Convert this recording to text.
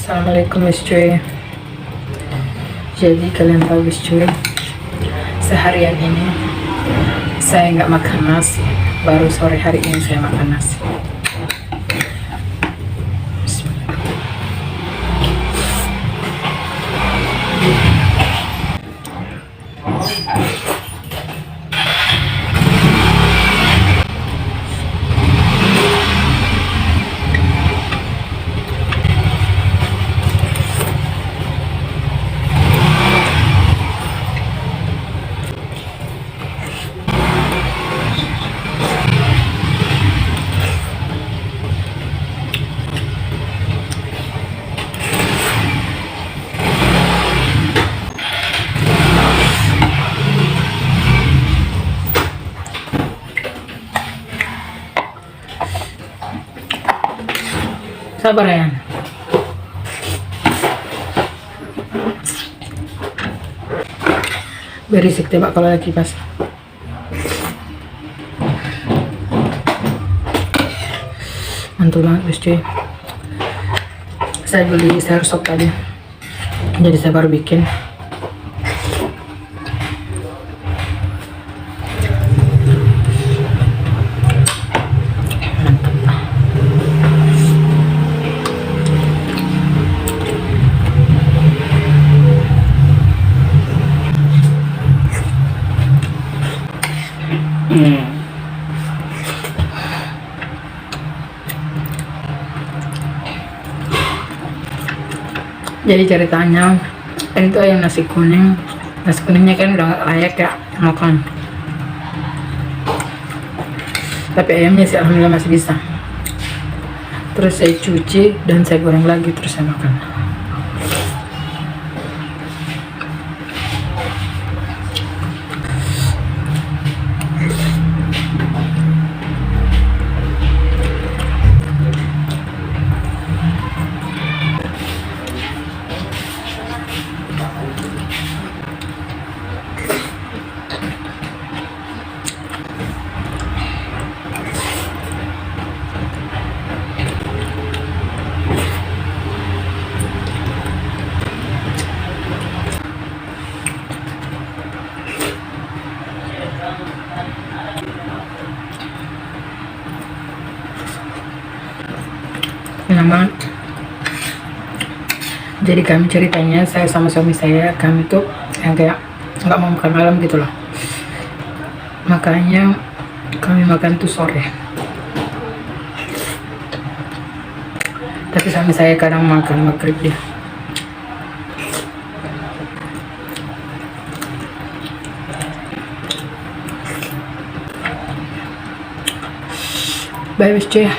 Assalamualaikum guys cuy. Jadi kalian tahu guys cuy, seharian ini saya nggak makan nasi. Baru sore hari ini saya makan nasi. Sabar ya. Berisik tebak kalau lagi pas. Mantul banget guys cuy. Saya beli sayur sop tadi, jadi saya baru bikin. Jadi ceritanya ini tuh ayam nasi kuningnya kan udah gak layak ya makan, tapi ayamnya sih alhamdulillah masih bisa. Terus saya cuci dan saya goreng lagi, terus saya makan. Enak banget. Jadi kami ceritanya, saya sama suami saya, kami tuh yang kayak nggak mau makan malam gitu loh, makanya kami makan tuh sore. Tapi suami saya kadang makan maghrib dia. Bye guys cuy.